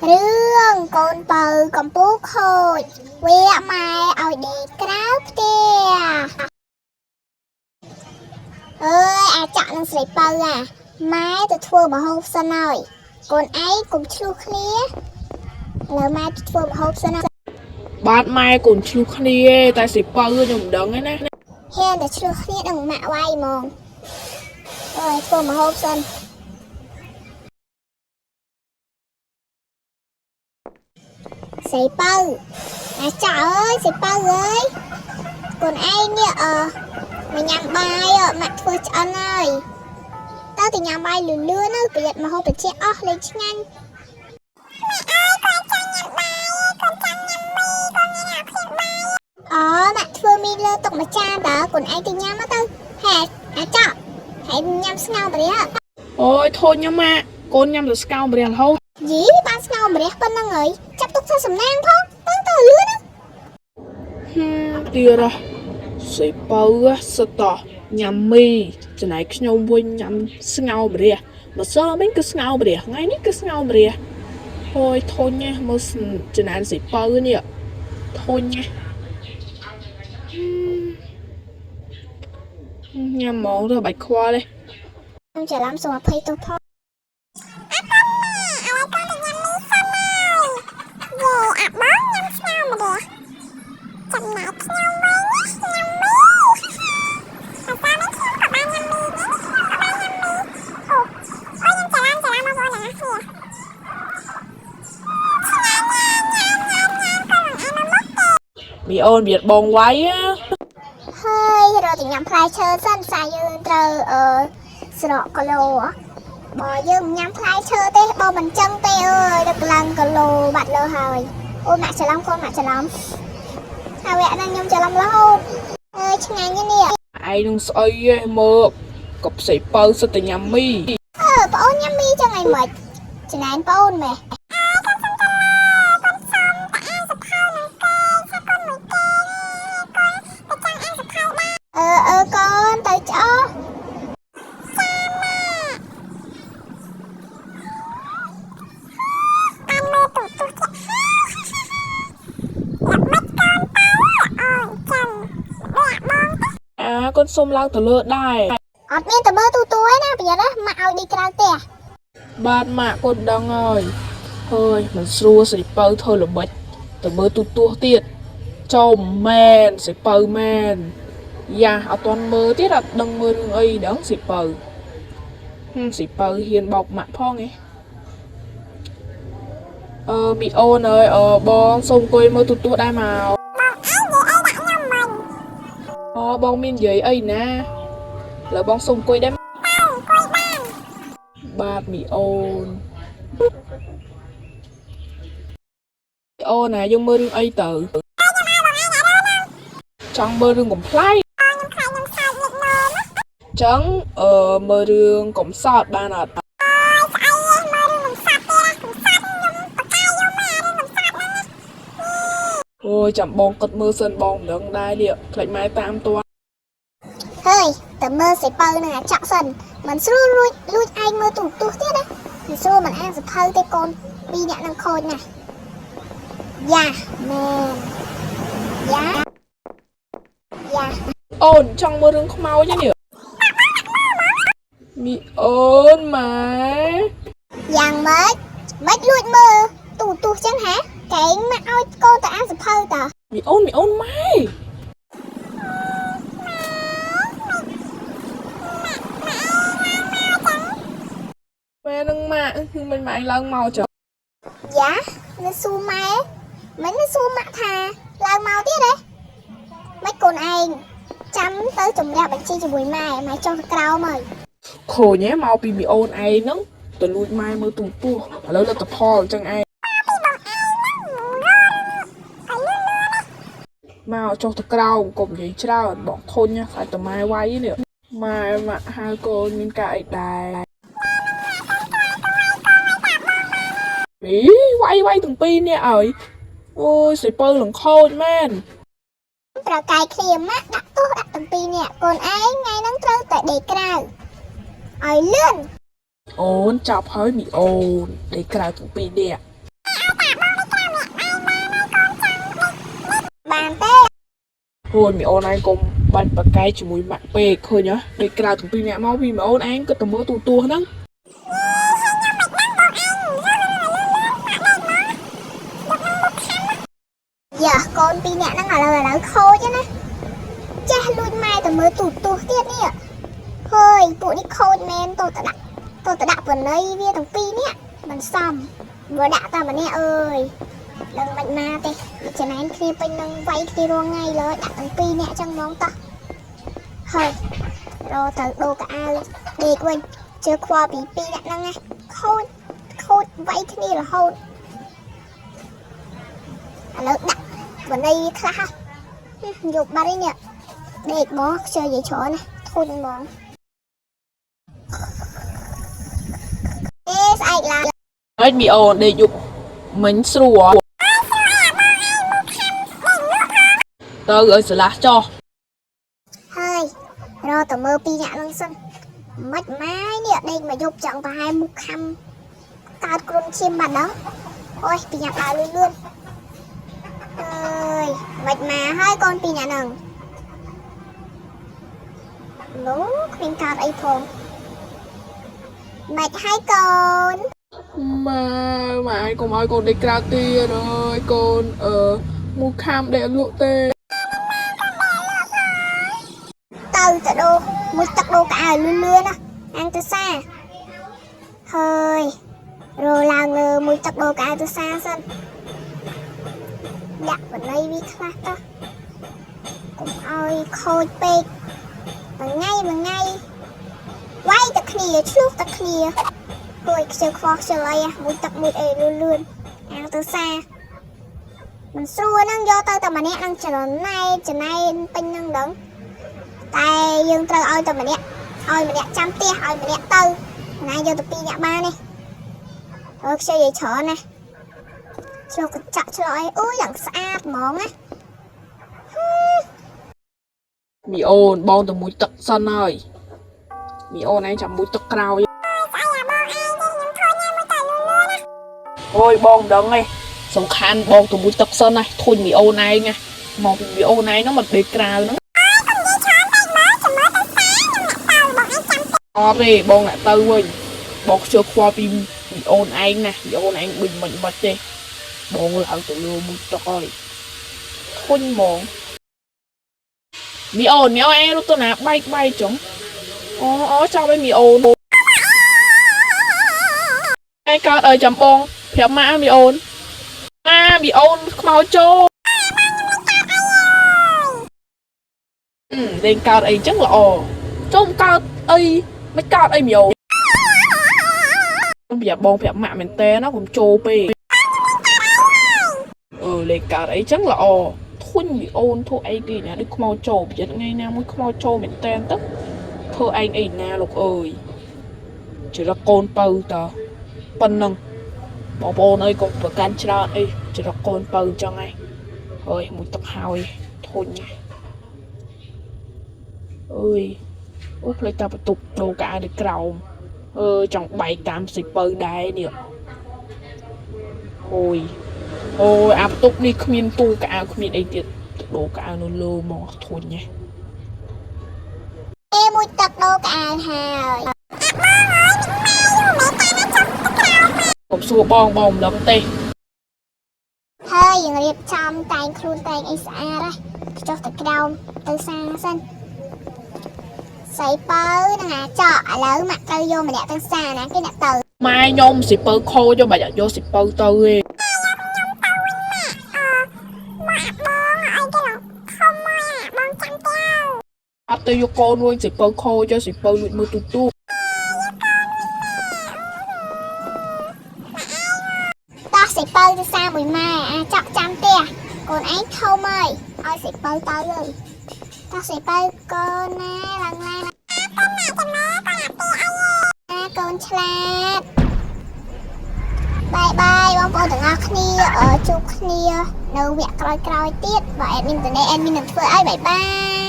រឿងកូនបើកំពូលខូចវាម៉ែឲ្យដេកក្រៅផ្ទះអើយអាចចាក់នឹងស្រីបើម៉ែទៅធ្វើម្ហូបសិនហើយកូនឯងកុំឆ្លោះគ្នាលើម៉ែទៅធ្វើម្ហូបសិនបាទម៉ែកូនឆ្លោះគ្នាតែស្រីបើខ្ញុំមិនដឹងទេណាហ៊ានតែឆ្លោះគ្នានឹងម៉ាក់វាយហ្មងអើយធ្វើម្ហូបសិនស្រីបើអាចចាក់អើយស្រីបើអើយកូនឯងនេះមកញ៉ាំបាយម៉ាក់ធ្វើឆ្អិនហើយតើទៅញ៉ាំបាយលឿនៗទៅប្រយ័ត្នម្ហូបត្រជាក់អស់លេងឆ្ងាញ់ម៉ែអើយកូនចង់ញ៉ាំបាយកូនចង់ញ៉ាំមីកូនញ៉ាំភីបាយម៉ាក់ធ្វើមីលើទុកមួយចានតើកូនឯងទៅញ៉ាំទៅហេអាចចាក់ហើយញ៉ាំស្ងោរម្រះអូយធូចញ៉ាំម៉ាក់កូនញ៉ាំតែស្កោម្រះរហូតយីបានស្ងោរម្រះប៉ុណ្្នឹងហើយចាប់ទុកធ្វើសំណាងផងទៅលឿនណាទៀតស្រីបើសិតតញ៉ាំមីចំណែកខ្ញុំវិញញ៉ាំស្ងោម្រះម្សិលមិញគឺស្ងោម្រះថ្ងៃនេះគឺស្ងោម្រះអូយធុញណាមើលចំណែកស្រីបើនេះធុញណាញ៉ាំហ្មងទៅបាច់ខ្វល់ទេខ្ញុំច្រឡំសូមអភ័យទោសផងអត់បានម៉ែឲ្យកូនទៅញ៉ាំមីសិនហើយយេអាបងញ៉ាំស្ងោរម្រះចំណែកខ្ញុំវិញញ៉ាំមីតែតាមខ្ញុំក៏បានញ៉ាំមីខ្ញុំក៏បានញ៉ាំមីអូខ្ញុំច្រឡំមកបងណាមីអូនវាបងវាយហើយរកទៅញ៉ាំផ្លែឈើសិនសាយើងត្រូវស្រកគីឡូបើយើងញ៉ាំផ្លែឈើទេបើមិនចឹងទេអើយដល់ឡើងគីឡូបាត់លើហើយអូនម៉ាក់ច្រឡំកូនម៉ាក់ច្រឡំហើយវគ្គហ្នឹងខ្ញុំច្រឡំរហូតអើយឆ្ងាញ់នេះឯងនឹងស្អីហ៎មកកុំស្អីបើសិតតែញ៉ាំមីបងអូនញ៉ាំមីចឹងអីមិនចំណែនបងអូនម៉ែកូនទៅច្អោកូនសុំឡើងទៅលើដែរអត់មានតើមើលទូឯណាប្រយ័ត្នម៉ាក់ឲ្យឌីក្រៅផ្ទះបាទម៉ាក់កូនដឹងហើយហើយមិនស្រួលស្រីបើធ្វើល្បិចទៅមើលទូទៀតចំមែនស្រីបើមែនយ៉ាអត់ទាន់មើលទៀតអត់ដឹងមើលរឿងអីដឹងស្រីបើស្រីបើហ៊ានបោកម៉ាក់ផងឯងមីអូនអើយបងសុំអង្គុយមើលទូដែរមកបងមាននិយាយអីណាលើបងសុំអង្គុយដែរបាទមីអូនណាយើងមើលរឿងអីទៅចង់មើលរឿងកំ pl ៃចឹងមើលរឿងកំសត់បានអត់អូយចាំបងគិតមើលសិនបងមិនដឹងដែរនេះខ្លាចម៉ែតាមតួហើយតើមើលស្រីបើនឹងអាចចាក់សិនមិនស្រួលលួចឯងមើលទូទៀតណាមិនស្រួលមិនអានសភៅទេកូនពីរអ្នកនឹងខូចណាយ៉ាមែនយ៉ាអូនចង់មើលរឿងខ្មោចនេះមីអូនម៉ែយ៉ាងម៉េចលួចមើលទូចឹងហ៎កែងមកឲ្យកូនទៅអានសភៅតើមីអូនម៉ែនឹងម៉ាក់គឺមិនម៉ែឡើងមកចុះយ៉ានៅស៊ូម៉ែមិននៅស៊ូម៉ាក់ថាឡើងមកទៀតទេមិនកូនឯងចាំទៅជំរះបញ្ជីជាមួយម៉ែចុះទៅក្រោមហើយខូចហ៎មកពីមីអូនឯងហ្នឹងទៅលួចម៉ែមើលទូឥឡូវលទ្ធផលអញ្ចឹងឯងមកចុះទៅក្រោមកុំនិយាយច្រើនបងធុញខ្លាចតម៉ែវាយនេះម៉ែម៉ាក់ហៅកូនមានការអីដែរវាយទាំងពីរនេះឲ្យអូយស្រីបើលង្ខូចមែនប្រកាយគ្នាម៉ាក់ដាក់ទោសដាក់ទាំងពីរនេះកូនឯងថ្ងៃហ្នឹងត្រូវតែដេកក្រៅឲ្យលឿនអូនចាប់ហើយមីអូនដេកក្រៅទាំងពីរនេះ អ thôi mẹ ôn anh cùng bạn bạc cái chỉ mùi mạng bề thôi nhá để cào thằng pin nhẹ mau vì mẹ ôn anh có tầm mơ tua nắng giờ con pi nè nó ngồi là khô chứ nè cha luôn mai tầm mơ tua tiết nè thôi bộ đi khô men tôi tự đặt vào nơi với thằng pi nè mình xong vừa đã tao mà nè ơi đừng bệnh ma tê cho nên khi bên nâng vay khi luôn ngayเลยđặt thằng pi nè trong món ta thôi rồi thằng đồ cả ai đi quên chưa qua bị pi nè năng nghe khô vay thế này là khô lớn đặt vào đây khá dục ba đi nhỉ để bó chơi vậy chỗ này thôi món ai là ấy mẹ ôn để dục mình sủa tao gửi sự lá cho hơi rồi tao mơ pi nhạ lăng sân mất mái nhẹ đây mà dục chẳng vào hai mục khăm cao con chim mặt đó ôi pi nhạ lại luôn luôn ơi mệt mà hai con pi nhạ nằng lú khuyên cao ấy phồng mệt hai con mà ai cùng ai con đi cào tiền rồi con ở mua kham để lụa tê từ từ đô mua tắc đô cả luôn luôn á ăn từ xa hơi rồi là người mua tắc đô cả từ xa sân đặt vào đây đi khác đó cũng ơi khôi bê mà ngay quay tắc khìa chút tắc khìa rồi chơi khó chơi lại mua tắc mua luôn luôn ăn từ xa mình xua năng do tao mà nè năng chờ này pin năng đứng tại dương tao ơi tao mà nè trăm tia ơi mà nè tư này vô tụi pin nhạc ba này rồi chơi vậy chở này cho cái chặt cho lại ui lặng xa món á mì ôn bon từ mũi tật sân ơi mì ôn anh chẳng mũi tật cao thôi bon đừng này sông khan bon từ mũi tật sân này thôi mì ôn này nha một mì ôn này nó mà để cao nó đi bon lại tư mình bon chưa qua pin mì ôn anh nè mì ôn anh bình mạnh bật đi bon lại từ lừa mũi tật ơi thôi mòn mì ôn méo em lúc tôi nạp bay chúng cho với mì ôn ai cao ơi chấm bông phép mã mì ôn mì ôn màu trâu lên cao ấy chắc là trông cao ấy mấy cao ấy mì ôn bây giờ bông phép mã mình té nó cũng trâu bê lên cao ấy chắc là thôi mì ôn thôi anh đi nè đi không mau trâu bây giờ ngay nào mới không mau trâu mình tên tức thôi anh ấy nè lục ơi chỉ là con bầu tờ bần nâng bỏ bồn ơi cũng phải can chra ấy chỉ là con bầu cho ngay ơi một tập hào thôi nha ơi úp lấy ta phải tục đồ cả để cầu trong 7-8 bầu đáy nè ôi áp tục đi không yên tu cả không yên ấy tiệt đồ cả nó lơ mò thôi nha em mua tật đô cả hàoผมสู้บองแล้วเต้ hơi dừng liệp trong tay khuôn tay ấy xa đây cho tật đầu từ xa sân xây bớ nè cho lớn mặt tao vô mà đẹp từ xa nè cái nè từ ไม่ยอมสิเปิลโคจะแบบโยสิเปิลเตยอัตโยโกนวยสิเปิลโคจะสิเปิลลุดมือตุ๊ตุ๊ ta sẽ bơ từ xa mùi mai chọc trăm tia còn ấy không ơi ơi sẽ bơ tới rồi ta sẽ bơ con nè lần này con chát bye bye bông cô từng ngọc nia ở chục nia nấu việc coi tiết và admin từ đây admin đừngធ្វើឲ្យbye bye